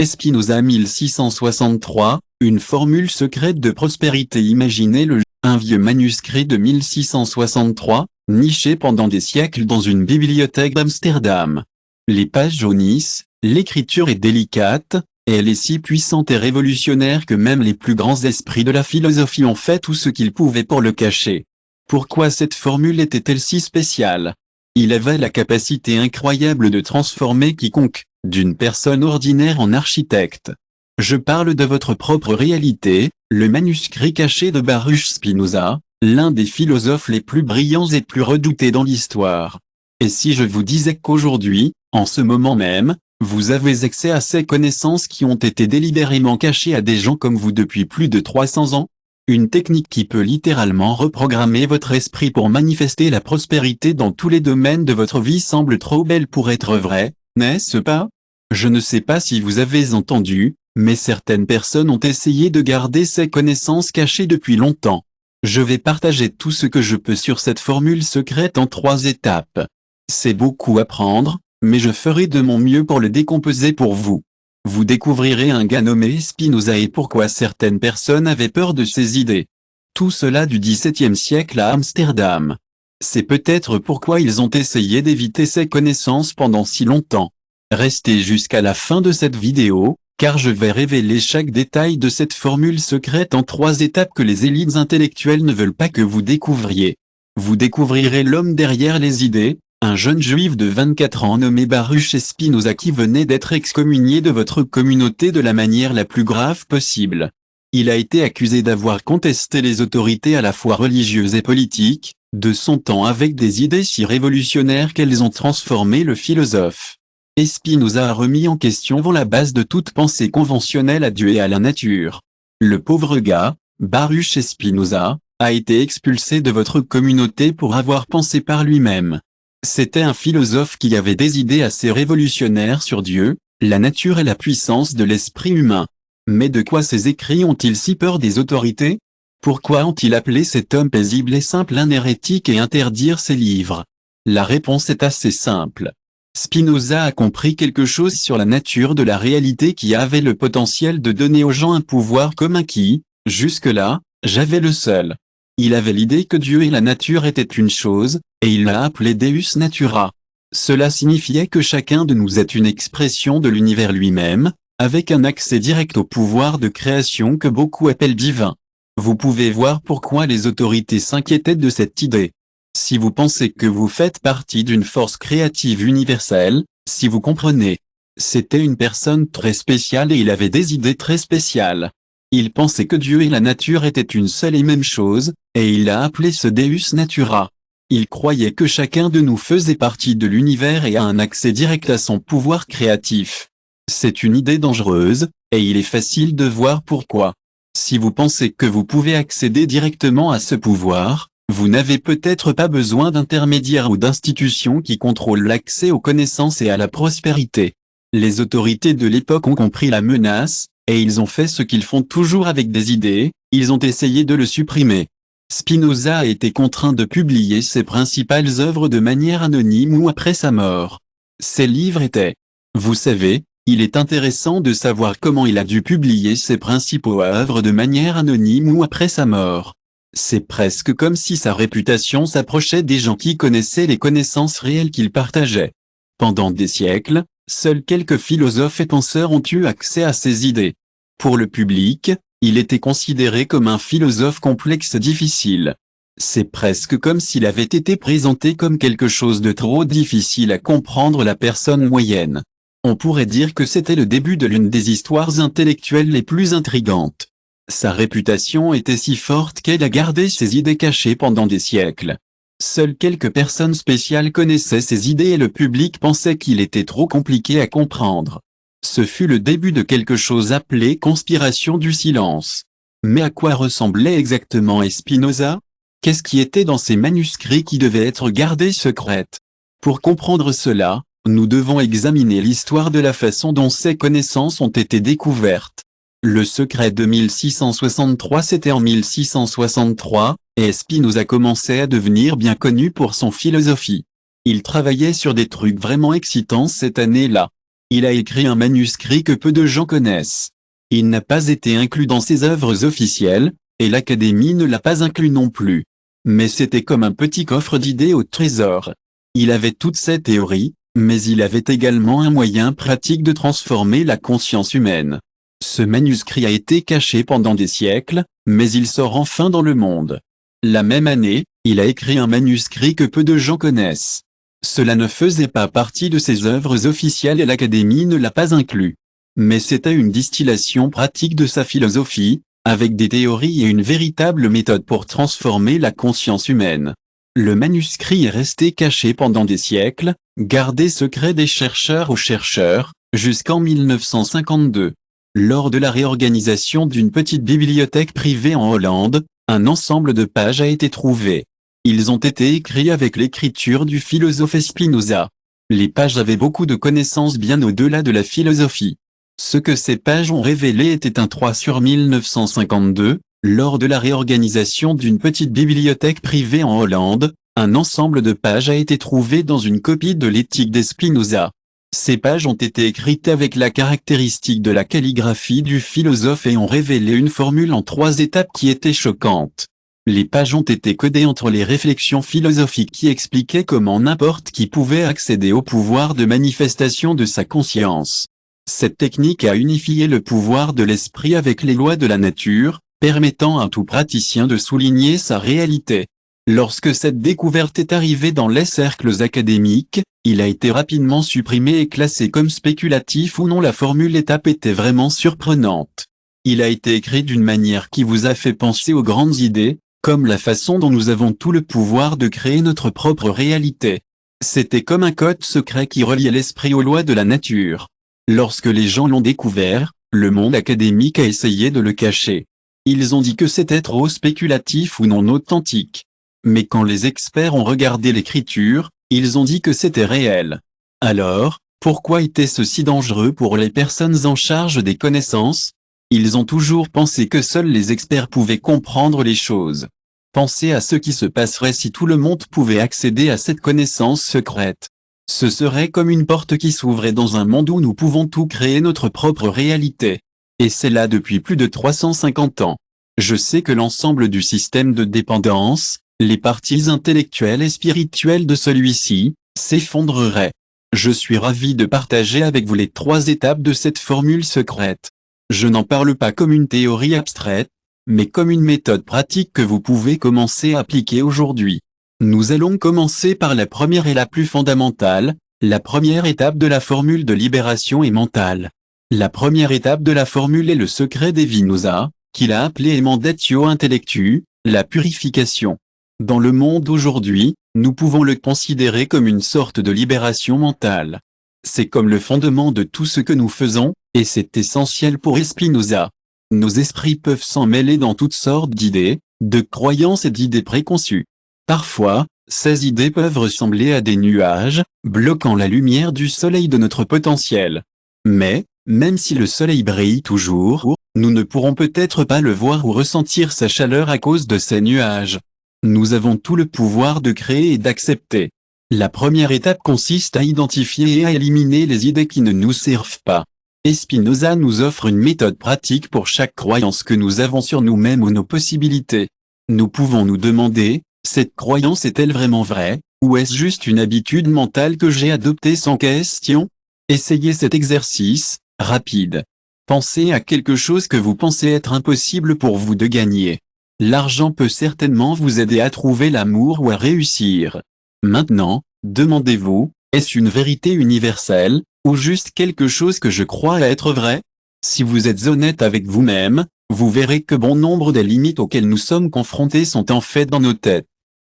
Spinoza 1663, une formule secrète de prospérité. Imaginez-le, un vieux manuscrit de 1663, niché pendant des siècles dans une bibliothèque d'Amsterdam. Les pages jaunissent, l'écriture est délicate, et elle est si puissante et révolutionnaire que même les plus grands esprits de la philosophie ont fait tout ce qu'ils pouvaient pour le cacher. Pourquoi cette formule était-elle si spéciale? Il avait la capacité incroyable de transformer quiconque, d'une personne ordinaire en architecte. Je parle de votre propre réalité, le manuscrit caché de Baruch Spinoza, l'un des philosophes les plus brillants et plus redoutés dans l'histoire. Et si je vous disais qu'aujourd'hui, en ce moment même, vous avez accès à ces connaissances qui ont été délibérément cachées à des gens comme vous depuis plus de 300 ans? Une technique qui peut littéralement reprogrammer votre esprit pour manifester la prospérité dans tous les domaines de votre vie semble trop belle pour être vraie, n'est-ce pas? Je ne sais pas si vous avez entendu, mais certaines personnes ont essayé de garder ces connaissances cachées depuis longtemps. Je vais partager tout ce que je peux sur cette formule secrète en 3 étapes. C'est beaucoup à prendre, mais je ferai de mon mieux pour le décomposer pour vous. Vous découvrirez un gars nommé Spinoza et pourquoi certaines personnes avaient peur de ses idées. Tout cela du XVIIe siècle à Amsterdam. C'est peut-être pourquoi ils ont essayé d'éviter ces connaissances pendant si longtemps. Restez jusqu'à la fin de cette vidéo, car je vais révéler chaque détail de cette formule secrète en 3 étapes que les élites intellectuelles ne veulent pas que vous découvriez. Vous découvrirez l'homme derrière les idées, un jeune juif de 24 ans nommé Baruch Spinoza qui venait d'être excommunié de votre communauté de la manière la plus grave possible. Il a été accusé d'avoir contesté les autorités à la fois religieuses et politiques, de son temps avec des idées si révolutionnaires qu'elles ont transformé le philosophe. Et Spinoza a remis en question la base de toute pensée conventionnelle à Dieu et à la nature. Le pauvre gars, Baruch Spinoza, a été expulsé de votre communauté pour avoir pensé par lui-même. C'était un philosophe qui avait des idées assez révolutionnaires sur Dieu, la nature et la puissance de l'esprit humain. Mais de quoi ces écrits ont-ils si peur des autorités? Pourquoi ont-ils appelé cet homme paisible et simple un hérétique et interdire ses livres? La réponse est assez simple. Spinoza a compris quelque chose sur la nature de la réalité qui avait le potentiel de donner aux gens un pouvoir commun qui, jusque-là, j'avais le seul. Il avait l'idée que Dieu et la nature étaient une chose, et il l'a appelé Deus Natura. Cela signifiait que chacun de nous est une expression de l'univers lui-même, avec un accès direct au pouvoir de création que beaucoup appellent divin. Vous pouvez voir pourquoi les autorités s'inquiétaient de cette idée. Si vous pensez que vous faites partie d'une force créative universelle, si vous comprenez. C'était une personne très spéciale et il avait des idées très spéciales. Il pensait que Dieu et la nature étaient une seule et même chose, et il l'a appelé ce Deus Natura. Il croyait que chacun de nous faisait partie de l'univers et a un accès direct à son pouvoir créatif. C'est une idée dangereuse, et il est facile de voir pourquoi. Si vous pensez que vous pouvez accéder directement à ce pouvoir, vous n'avez peut-être pas besoin d'intermédiaires ou d'institutions qui contrôlent l'accès aux connaissances et à la prospérité. Les autorités de l'époque ont compris la menace, et ils ont fait ce qu'ils font toujours avec des idées, ils ont essayé de le supprimer. Spinoza a été contraint de publier ses principales œuvres de manière anonyme ou après sa mort. Ses livres étaient. Vous savez, il est intéressant de savoir comment il a dû publier ses principaux œuvres de manière anonyme ou après sa mort. C'est presque comme si sa réputation s'approchait des gens qui connaissaient les connaissances réelles qu'il partageait. Pendant des siècles, seuls quelques philosophes et penseurs ont eu accès à ses idées. Pour le public, il était considéré comme un philosophe complexe difficile. C'est presque comme s'il avait été présenté comme quelque chose de trop difficile à comprendre la personne moyenne. On pourrait dire que c'était le début de l'une des histoires intellectuelles les plus intrigantes. Sa réputation était si forte qu'elle a gardé ses idées cachées pendant des siècles. Seules quelques personnes spéciales connaissaient ses idées et le public pensait qu'il était trop compliqué à comprendre. Ce fut le début de quelque chose appelé conspiration du silence. Mais à quoi ressemblait exactement Spinoza? Qu'est-ce qui était dans ces manuscrits qui devaient être gardés secrètes? Pour comprendre cela, nous devons examiner l'histoire de la façon dont ces connaissances ont été découvertes. Le secret de 1663 c'était en 1663, et Spinoza commençait à devenir bien connu pour son philosophie. Il travaillait sur des trucs vraiment excitants cette année-là. Il a écrit un manuscrit que peu de gens connaissent. Il n'a pas été inclus dans ses œuvres officielles, et l'Académie ne l'a pas inclus non plus. Mais c'était comme un petit coffre d'idées au trésor. Il avait toutes ces théories, mais il avait également un moyen pratique de transformer la conscience humaine. Ce manuscrit a été caché pendant des siècles, mais il sort enfin dans le monde. La même année, il a écrit un manuscrit que peu de gens connaissent. Cela ne faisait pas partie de ses œuvres officielles et l'Académie ne l'a pas inclus. Mais c'était une distillation pratique de sa philosophie, avec des théories et une véritable méthode pour transformer la conscience humaine. Le manuscrit est resté caché pendant des siècles, gardé secret des chercheurs aux chercheurs, jusqu'en 1952. Lors de la réorganisation d'une petite bibliothèque privée en Hollande, un ensemble de pages a été trouvé. Ils ont été écrits avec l'écriture du philosophe Spinoza. Les pages avaient beaucoup de connaissances bien au-delà de la philosophie. Ce que ces pages ont révélé était un 3 sur 1952, lors de la réorganisation d'une petite bibliothèque privée en Hollande, un ensemble de pages a été trouvé dans une copie de l'éthique de Spinoza. Ces pages ont été écrites avec la caractéristique de la calligraphie du philosophe et ont révélé une formule en 3 étapes qui était choquante. Les pages ont été codées entre les réflexions philosophiques qui expliquaient comment n'importe qui pouvait accéder au pouvoir de manifestation de sa conscience. Cette technique a unifié le pouvoir de l'esprit avec les lois de la nature, permettant à tout praticien de souligner sa réalité. Lorsque cette découverte est arrivée dans les cercles académiques, il a été rapidement supprimé et classé comme spéculatif ou non. La formule étape était vraiment surprenante. Il a été écrit d'une manière qui vous a fait penser aux grandes idées, comme la façon dont nous avons tout le pouvoir de créer notre propre réalité. C'était comme un code secret qui reliait l'esprit aux lois de la nature. Lorsque les gens l'ont découvert, le monde académique a essayé de le cacher. Ils ont dit que c'était trop spéculatif ou non authentique. Mais quand les experts ont regardé l'écriture, ils ont dit que c'était réel. Alors, pourquoi était-ce si dangereux pour les personnes en charge des connaissances? Ils ont toujours pensé que seuls les experts pouvaient comprendre les choses. Pensez à ce qui se passerait si tout le monde pouvait accéder à cette connaissance secrète. Ce serait comme une porte qui s'ouvrait dans un monde où nous pouvons tout créer notre propre réalité. Et c'est là depuis plus de 350 ans. Je sais que l'ensemble du système de dépendance, les parties intellectuelles et spirituelles de celui-ci, s'effondrerait. Je suis ravi de partager avec vous les 3 étapes de cette formule secrète. Je n'en parle pas comme une théorie abstraite, mais comme une méthode pratique que vous pouvez commencer à appliquer aujourd'hui. Nous allons commencer par la première et la plus fondamentale, la première étape de la formule de libération est mentale. La première étape de la formule est le secret des Vinosa, qu'il a appelé Emendatio Intellectu, la purification. Dans le monde d'aujourd'hui, nous pouvons le considérer comme une sorte de libération mentale. C'est comme le fondement de tout ce que nous faisons, et c'est essentiel pour Spinoza. Nos esprits peuvent s'en mêler dans toutes sortes d'idées, de croyances et d'idées préconçues. Parfois, ces idées peuvent ressembler à des nuages, bloquant la lumière du soleil de notre potentiel. Mais, même si le soleil brille toujours, nous ne pourrons peut-être pas le voir ou ressentir sa chaleur à cause de ces nuages. Nous avons tout le pouvoir de créer et d'accepter. La première étape consiste à identifier et à éliminer les idées qui ne nous servent pas. Spinoza nous offre une méthode pratique pour chaque croyance que nous avons sur nous-mêmes ou nos possibilités. Nous pouvons nous demander, cette croyance est-elle vraiment vraie, ou est-ce juste une habitude mentale que j'ai adoptée sans question? Essayez cet exercice, rapide. Pensez à quelque chose que vous pensez être impossible pour vous de gagner. L'argent peut certainement vous aider à trouver l'amour ou à réussir. Maintenant, demandez-vous, est-ce une vérité universelle, ou juste quelque chose que je crois être vrai? Si vous êtes honnête avec vous-même, vous verrez que bon nombre des limites auxquelles nous sommes confrontés sont en fait dans nos têtes.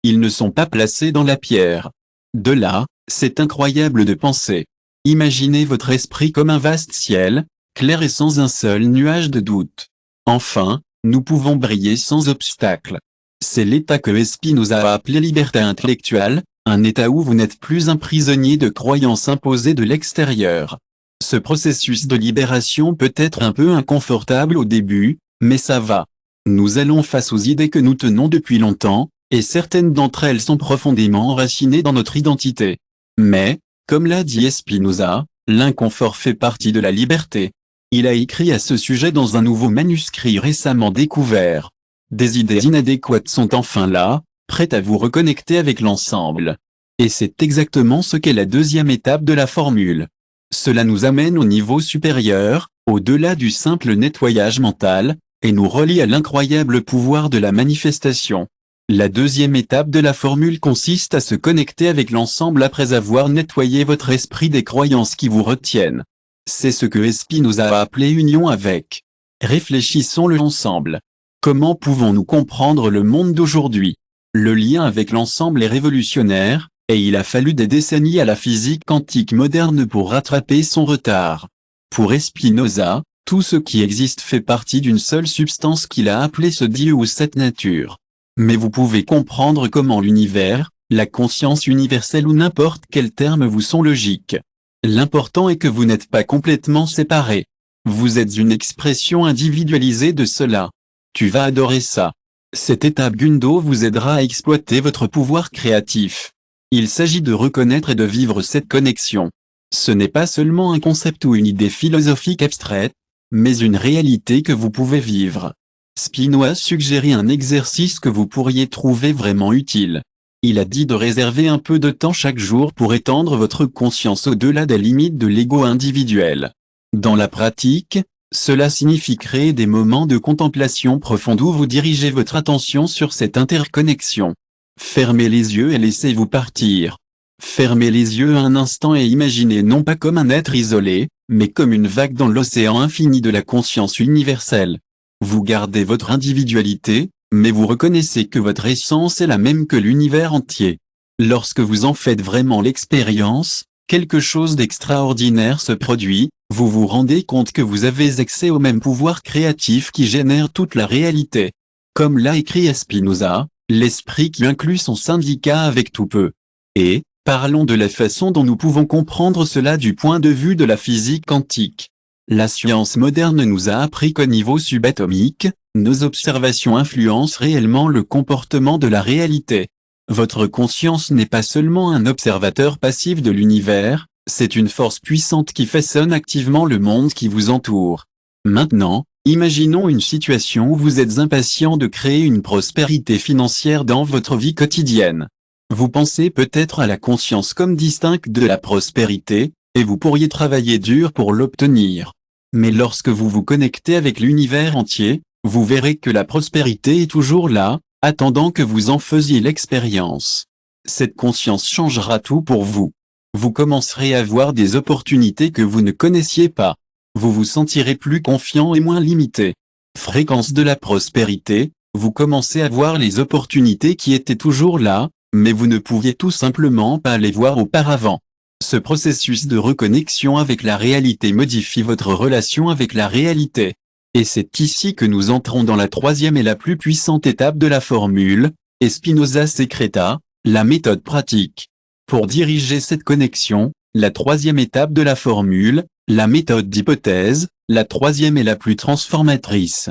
Ils ne sont pas placés dans la pierre. De là, c'est incroyable de penser. Imaginez votre esprit comme un vaste ciel, clair et sans un seul nuage de doute. Enfin, nous pouvons briller sans obstacle. C'est l'état que Spinoza a appelé liberté intellectuelle, un état où vous n'êtes plus un prisonnier de croyances imposées de l'extérieur. Ce processus de libération peut être un peu inconfortable au début, mais ça va. Nous allons face aux idées que nous tenons depuis longtemps, et certaines d'entre elles sont profondément enracinées dans notre identité. Mais, comme l'a dit Spinoza, L'inconfort fait partie de la liberté. Il a écrit à ce sujet dans un nouveau manuscrit récemment découvert. Des idées inadéquates sont enfin là, prêtes à vous reconnecter avec l'ensemble. Et c'est exactement ce qu'est la deuxième étape de la formule. Cela nous amène au niveau supérieur, au-delà du simple nettoyage mental, et nous relie à l'incroyable pouvoir de la manifestation. La deuxième étape de la formule consiste à se connecter avec l'ensemble après avoir nettoyé votre esprit des croyances qui vous retiennent. C'est ce que Spinoza a appelé union avec. Réfléchissons-le ensemble. Comment pouvons-nous comprendre le monde d'aujourd'hui? Le lien avec l'ensemble est révolutionnaire, et il a fallu des décennies à la physique quantique moderne pour rattraper son retard. Pour Spinoza, tout ce qui existe fait partie d'une seule substance qu'il a appelée ce Dieu ou cette nature. Mais vous pouvez comprendre comment l'univers, la conscience universelle ou n'importe quel terme vous sont logiques. L'important est que vous n'êtes pas complètement séparés. Vous êtes une expression individualisée de cela. Tu vas adorer ça. Cette étape Gundo vous aidera à exploiter votre pouvoir créatif. Il s'agit de reconnaître et de vivre cette connexion. Ce n'est pas seulement un concept ou une idée philosophique abstraite, mais une réalité que vous pouvez vivre. Spinoza suggérait un exercice que vous pourriez trouver vraiment utile. Il a dit de réserver un peu de temps chaque jour pour étendre votre conscience au-delà des limites de l'ego individuel. Dans la pratique, cela signifie créer des moments de contemplation profonde où vous dirigez votre attention sur cette interconnexion. Fermez les yeux et laissez-vous partir. Fermez les yeux un instant et imaginez non pas comme un être isolé, mais comme une vague dans l'océan infini de la conscience universelle. Vous gardez votre individualité, mais vous reconnaissez que votre essence est la même que l'univers entier. Lorsque vous en faites vraiment l'expérience, quelque chose d'extraordinaire se produit, vous vous rendez compte que vous avez accès au même pouvoir créatif qui génère toute la réalité. Comme l'a écrit Spinoza, l'esprit qui inclut son syndicat avec tout peut. Et, parlons de la façon dont nous pouvons comprendre cela du point de vue de la physique quantique. La science moderne nous a appris qu'au niveau subatomique, nos observations influencent réellement le comportement de la réalité. Votre conscience n'est pas seulement un observateur passif de l'univers, c'est une force puissante qui façonne activement le monde qui vous entoure. Maintenant, imaginons une situation où vous êtes impatient de créer une prospérité financière dans votre vie quotidienne. Vous pensez peut-être à la conscience comme distincte de la prospérité, et vous pourriez travailler dur pour l'obtenir. Mais lorsque vous vous connectez avec l'univers entier, vous verrez que la prospérité est toujours là, attendant que vous en faisiez l'expérience. Cette conscience changera tout pour vous. Vous commencerez à voir des opportunités que vous ne connaissiez pas. Vous vous sentirez plus confiant et moins limité. Fréquence de la prospérité, vous commencez à voir les opportunités qui étaient toujours là, mais vous ne pouviez tout simplement pas les voir auparavant. Ce processus de reconnexion avec la réalité modifie votre relation avec la réalité. Et c'est ici que nous entrons dans la troisième et la plus puissante étape de la formule, et Spinoza sécréta, la méthode pratique. Pour diriger cette connexion, la troisième étape de la formule, la méthode d'hypothèse, la troisième et la plus transformatrice.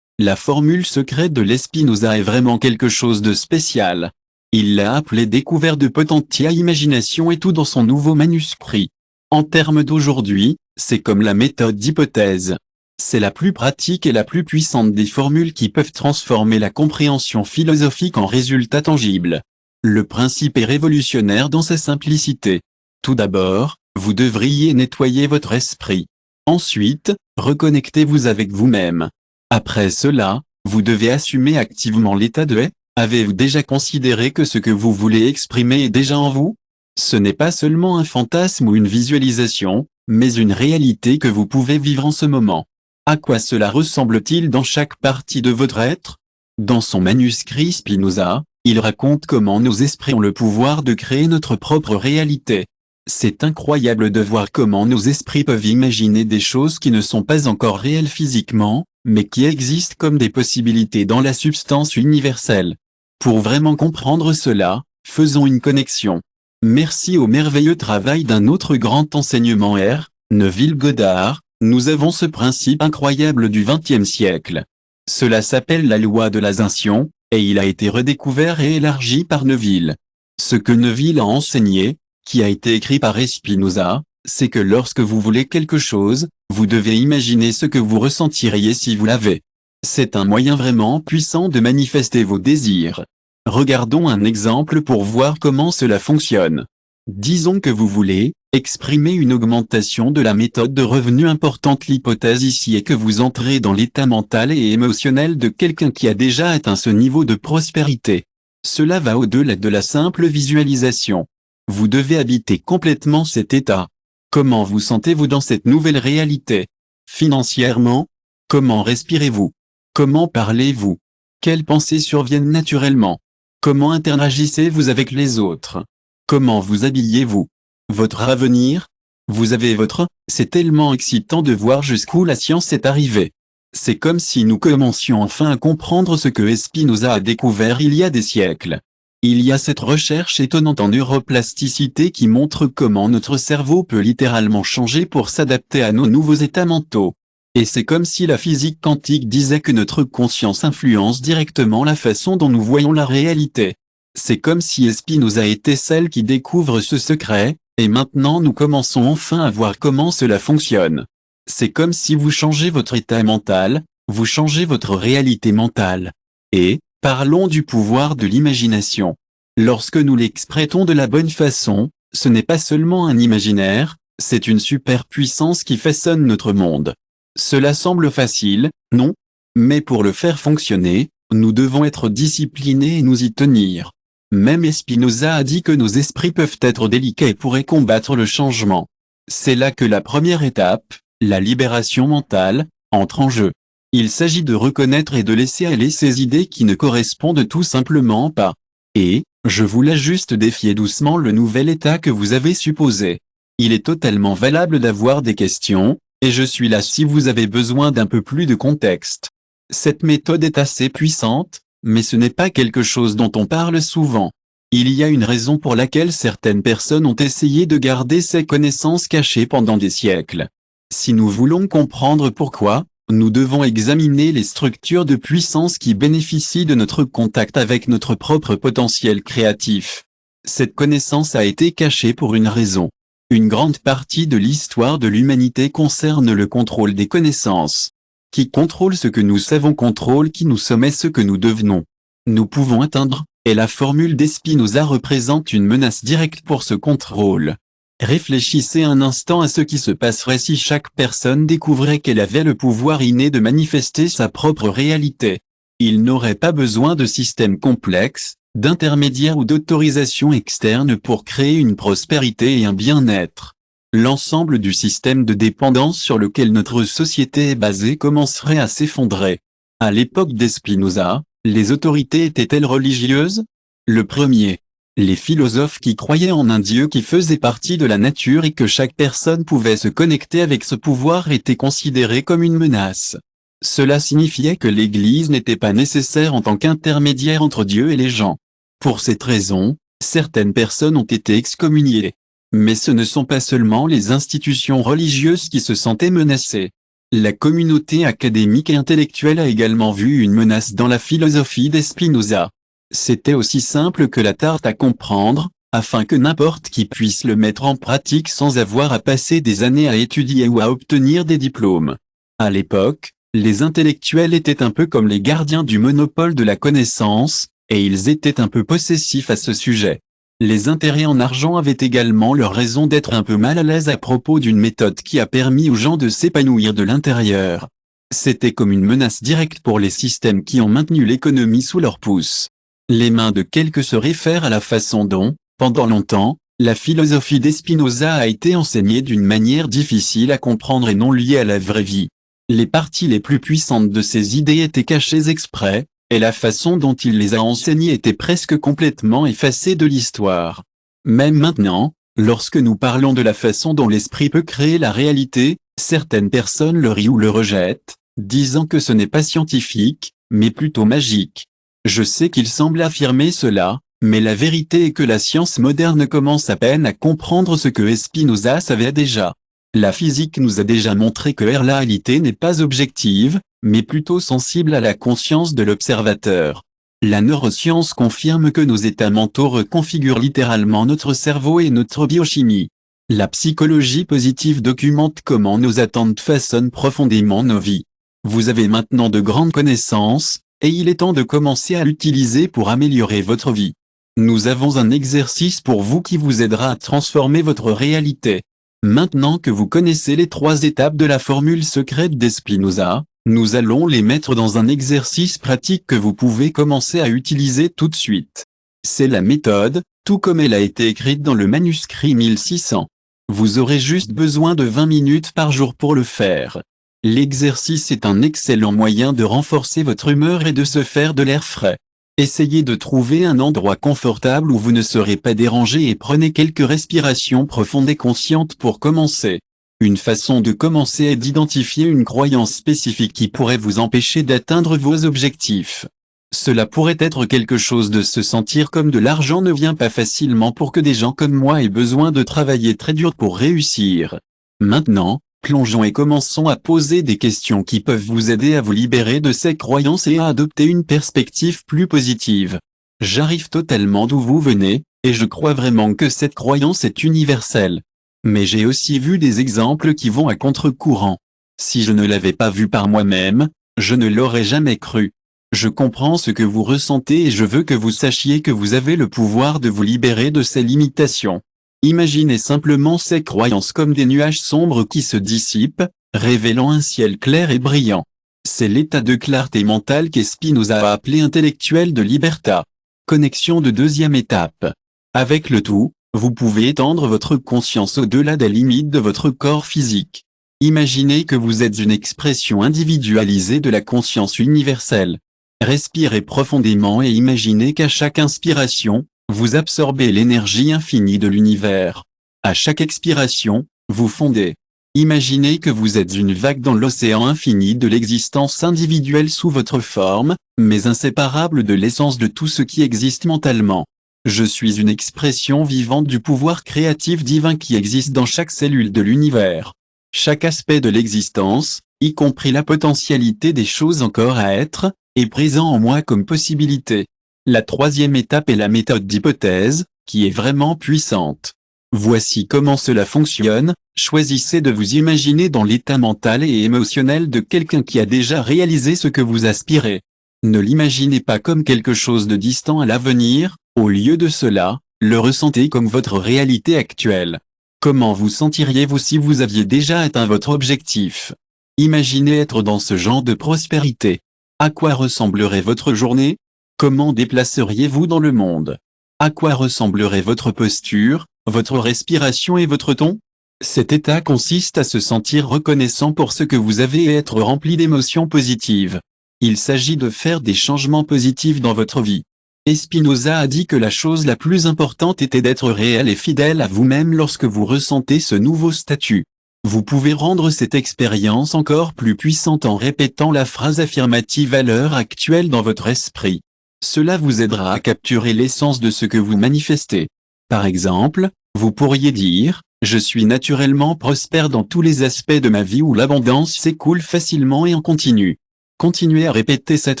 La formule secrète de l'Spinoza est vraiment quelque chose de spécial. Il l'a appelée découverte de potentia imagination et tout dans son nouveau manuscrit. En termes d'aujourd'hui, c'est comme la méthode d'hypothèse. C'est la plus pratique et la plus puissante des formules qui peuvent transformer la compréhension philosophique en résultat tangible. Le principe est révolutionnaire dans sa simplicité. Tout d'abord, vous devriez nettoyer votre esprit. Ensuite, reconnectez-vous avec vous-même. Après cela, vous devez assumer activement l'état de « Avez-vous déjà considéré que ce que vous voulez exprimer est déjà en vous? Ce n'est pas seulement un fantasme ou une visualisation, mais une réalité que vous pouvez vivre en ce moment. À quoi cela ressemble-t-il dans chaque partie de votre être? Dans son manuscrit Spinoza, il raconte comment nos esprits ont le pouvoir de créer notre propre réalité. C'est incroyable de voir comment nos esprits peuvent imaginer des choses qui ne sont pas encore réelles physiquement, mais qui existent comme des possibilités dans la substance universelle. Pour vraiment comprendre cela, faisons une connexion. Merci au merveilleux travail d'un autre grand enseignement R. Neville Goddard, nous avons ce principe incroyable du XXe siècle. Cela s'appelle la loi de l'ascension, et il a été redécouvert et élargi par Neville. Ce que Neville a enseigné, qui a été écrit par Spinoza, C'est que lorsque vous voulez quelque chose, vous devez imaginer ce que vous ressentiriez si vous l'avez. C'est un moyen vraiment puissant de manifester vos désirs. Regardons un exemple pour voir comment cela fonctionne. Disons que vous voulez exprimer une augmentation de la méthode de revenu importante. L'hypothèse ici est que vous entrez dans l'état mental et émotionnel de quelqu'un qui a déjà atteint ce niveau de prospérité. Cela va au-delà de la simple visualisation. Vous devez habiter complètement cet état. Comment vous sentez-vous dans cette nouvelle réalité? Financièrement? Comment respirez-vous? Comment parlez-vous? Quelles pensées surviennent naturellement? Comment interagissez-vous avec les autres? Comment vous habillez-vous? Votre avenir? Vous avez votre... C'est tellement excitant de voir jusqu'où la science est arrivée. C'est comme si nous commencions enfin à comprendre ce que Spinoza a découvert il y a des siècles. Il y a cette recherche étonnante en neuroplasticité qui montre comment notre cerveau peut littéralement changer pour s'adapter à nos nouveaux états mentaux. Et c'est comme si la physique quantique disait que notre conscience influence directement la façon dont nous voyons la réalité. C'est comme si Spinoza était celle qui découvre ce secret, et maintenant nous commençons enfin à voir comment cela fonctionne. C'est comme si vous changez votre état mental, vous changez votre réalité mentale. Et, parlons du pouvoir de l'imagination. Lorsque nous l'exprimons de la bonne façon, ce n'est pas seulement un imaginaire, c'est une superpuissance qui façonne notre monde. Cela semble facile, non? Mais pour le faire fonctionner, nous devons être disciplinés et nous y tenir. Même Spinoza a dit que nos esprits peuvent être délicats et pourraient combattre le changement. C'est là que la première étape, la libération mentale, entre en jeu. Il s'agit de reconnaître et de laisser aller ces idées qui ne correspondent tout simplement pas. Et, je vous laisse juste défier doucement le nouvel état que vous avez supposé. Il est totalement valable d'avoir des questions, et je suis là si vous avez besoin d'un peu plus de contexte. Cette méthode est assez puissante, mais ce n'est pas quelque chose dont on parle souvent. Il y a une raison pour laquelle certaines personnes ont essayé de garder ces connaissances cachées pendant des siècles. Si nous voulons comprendre pourquoi, nous devons examiner les structures de puissance qui bénéficient de notre contact avec notre propre potentiel créatif. Cette connaissance a été cachée pour une raison. Une grande partie de l'histoire de l'humanité concerne le contrôle des connaissances. Qui contrôle ce que nous savons contrôle qui nous sommes et ce que nous devenons. Nous pouvons atteindre, et la formule d'Spinoza représente une menace directe pour ce contrôle. Réfléchissez un instant à ce qui se passerait si chaque personne découvrait qu'elle avait le pouvoir inné de manifester sa propre réalité. Il n'aurait pas besoin de systèmes complexes, d'intermédiaires ou d'autorisation externe pour créer une prospérité et un bien-être. L'ensemble du système de dépendance sur lequel notre société est basée commencerait à s'effondrer. À l'époque d'Spinoza, les autorités étaient-elles religieuses? Le premier. Les philosophes qui croyaient en un Dieu qui faisait partie de la nature et que chaque personne pouvait se connecter avec ce pouvoir étaient considérés comme une menace. Cela signifiait que l'Église n'était pas nécessaire en tant qu'intermédiaire entre Dieu et les gens. Pour cette raison, certaines personnes ont été excommuniées. Mais ce ne sont pas seulement les institutions religieuses qui se sentaient menacées. La communauté académique et intellectuelle a également vu une menace dans la philosophie d'Spinoza. C'était aussi simple que la tarte à comprendre, afin que n'importe qui puisse le mettre en pratique sans avoir à passer des années à étudier ou à obtenir des diplômes. À l'époque, les intellectuels étaient un peu comme les gardiens du monopole de la connaissance, et ils étaient un peu possessifs à ce sujet. Les intérêts en argent avaient également leur raison d'être un peu mal à l'aise à propos d'une méthode qui a permis aux gens de s'épanouir de l'intérieur. C'était comme une menace directe pour les systèmes qui ont maintenu l'économie sous leur pouce. Les mains de quelques se réfèrent à la façon dont, pendant longtemps, la philosophie d'Spinoza a été enseignée d'une manière difficile à comprendre et non liée à la vraie vie. Les parties les plus puissantes de ces idées étaient cachées exprès, et la façon dont il les a enseignées était presque complètement effacée de l'histoire. Même maintenant, lorsque nous parlons de la façon dont l'esprit peut créer la réalité, certaines personnes le rient ou le rejettent, disant que ce n'est pas scientifique, mais plutôt magique. Je sais qu'il semble affirmer cela, mais la vérité est que la science moderne commence à peine à comprendre ce que Spinoza savait déjà. La physique nous a déjà montré que la réalité n'est pas objective, mais plutôt sensible à la conscience de l'observateur. La neuroscience confirme que nos états mentaux reconfigurent littéralement notre cerveau et notre biochimie. La psychologie positive documente comment nos attentes façonnent profondément nos vies. Vous avez maintenant de grandes connaissances, et il est temps de commencer à l'utiliser pour améliorer votre vie. Nous avons un exercice pour vous qui vous aidera à transformer votre réalité. Maintenant que vous connaissez les 3 étapes de la formule secrète d'Espinoza, nous allons les mettre dans un exercice pratique que vous pouvez commencer à utiliser tout de suite. C'est la méthode, tout comme elle a été écrite dans le manuscrit 1600. Vous aurez juste besoin de 20 minutes par jour pour le faire. L'exercice est un excellent moyen de renforcer votre humeur et de se faire de l'air frais. Essayez de trouver un endroit confortable où vous ne serez pas dérangé et prenez quelques respirations profondes et conscientes pour commencer. Une façon de commencer est d'identifier une croyance spécifique qui pourrait vous empêcher d'atteindre vos objectifs. Cela pourrait être quelque chose de se sentir comme de l'argent ne vient pas facilement pour que des gens comme moi aient besoin de travailler très dur pour réussir. Maintenant, plongeons et commençons à poser des questions qui peuvent vous aider à vous libérer de ces croyances et à adopter une perspective plus positive. J'arrive totalement d'où vous venez, et je crois vraiment que cette croyance est universelle. Mais j'ai aussi vu des exemples qui vont à contre-courant. Si je ne l'avais pas vu par moi-même, je ne l'aurais jamais cru. Je comprends ce que vous ressentez et je veux que vous sachiez que vous avez le pouvoir de vous libérer de ces limitations. Imaginez simplement ces croyances comme des nuages sombres qui se dissipent, révélant un ciel clair et brillant. C'est l'état de clarté mentale qu'Espinoza a appelé intellectuel de libertà. Connexion de 2e étape. Avec le tout, vous pouvez étendre votre conscience au-delà des limites de votre corps physique. Imaginez que vous êtes une expression individualisée de la conscience universelle. Respirez profondément et imaginez qu'à chaque inspiration, vous absorbez l'énergie infinie de l'univers. À chaque expiration, vous fondez. Imaginez que vous êtes une vague dans l'océan infini de l'existence individuelle sous votre forme, mais inséparable de l'essence de tout ce qui existe mentalement. Je suis une expression vivante du pouvoir créatif divin qui existe dans chaque cellule de l'univers. Chaque aspect de l'existence, y compris la potentialité des choses encore à être, est présent en moi comme possibilité. La 3e étape est la méthode d'hypothèse, qui est vraiment puissante. Voici comment cela fonctionne, choisissez de vous imaginer dans l'état mental et émotionnel de quelqu'un qui a déjà réalisé ce que vous aspirez. Ne l'imaginez pas comme quelque chose de distant à l'avenir, au lieu de cela, le ressentez comme votre réalité actuelle. Comment vous sentiriez-vous si vous aviez déjà atteint votre objectif? Imaginez être dans ce genre de prospérité. À quoi ressemblerait votre journée? Comment déplaceriez-vous dans le monde? À quoi ressemblerait votre posture, votre respiration et votre ton? Cet état consiste à se sentir reconnaissant pour ce que vous avez et être rempli d'émotions positives. Il s'agit de faire des changements positifs dans votre vie. Espinoza a dit que la chose la plus importante était d'être réel et fidèle à vous-même lorsque vous ressentez ce nouveau statut. Vous pouvez rendre cette expérience encore plus puissante en répétant la phrase affirmative à l'heure actuelle dans votre esprit. Cela vous aidera à capturer l'essence de ce que vous manifestez. Par exemple, vous pourriez dire « Je suis naturellement prospère dans tous les aspects de ma vie où l'abondance s'écoule facilement et en continu ». Continuez à répéter cette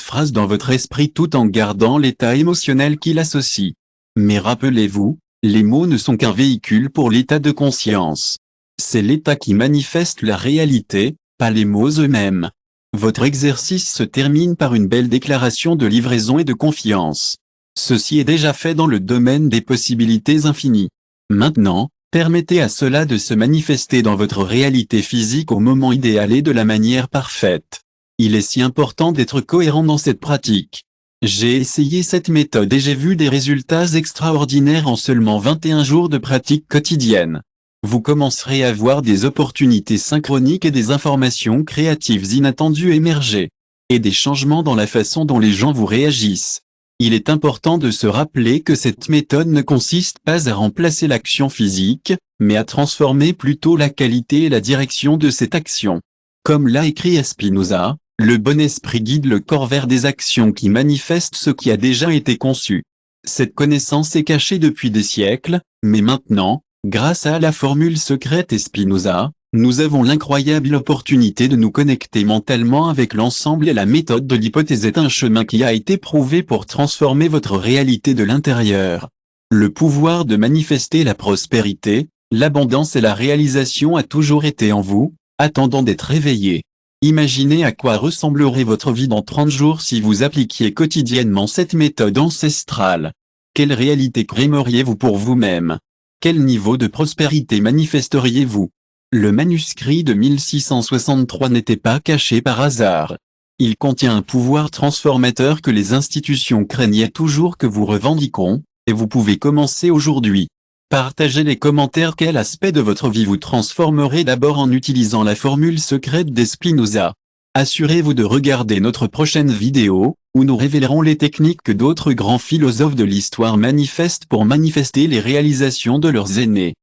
phrase dans votre esprit tout en gardant l'état émotionnel qui l'associe. Mais rappelez-vous, les mots ne sont qu'un véhicule pour l'état de conscience. C'est l'état qui manifeste la réalité, pas les mots eux-mêmes. Votre exercice se termine par une belle déclaration de livraison et de confiance. Ceci est déjà fait dans le domaine des possibilités infinies. Maintenant, permettez à cela de se manifester dans votre réalité physique au moment idéal et de la manière parfaite. Il est si important d'être cohérent dans cette pratique. J'ai essayé cette méthode et j'ai vu des résultats extraordinaires en seulement 21 jours de pratique quotidienne. Vous commencerez à voir des opportunités synchroniques et des informations créatives inattendues émerger. Et des changements dans la façon dont les gens vous réagissent. Il est important de se rappeler que cette méthode ne consiste pas à remplacer l'action physique, mais à transformer plutôt la qualité et la direction de cette action. Comme l'a écrit Espinoza, le bon esprit guide le corps vers des actions qui manifestent ce qui a déjà été conçu. Cette connaissance est cachée depuis des siècles, mais maintenant, grâce à la formule secrète Espinoza, nous avons l'incroyable opportunité de nous connecter mentalement avec l'ensemble et la méthode de l'hypothèse est un chemin qui a été prouvé pour transformer votre réalité de l'intérieur. Le pouvoir de manifester la prospérité, L'abondance et la réalisation a toujours été en vous, attendant d'être réveillé. Imaginez à quoi ressemblerait votre vie dans 30 jours si vous appliquiez quotidiennement cette méthode ancestrale. Quelle réalité créeriez-vous pour vous-même? Quel niveau de prospérité manifesteriez-vous? Le manuscrit de 1663 n'était pas caché par hasard. Il contient un pouvoir transformateur que les institutions craignaient toujours que vous revendiquons, et vous pouvez commencer aujourd'hui. Partagez les commentaires quel aspect de votre vie vous transformerez d'abord en utilisant la formule secrète des Spinoza. Assurez-vous de regarder notre prochaine vidéo, où nous révélerons les techniques que d'autres grands philosophes de l'histoire manifestent pour manifester les réalisations de leurs aînés.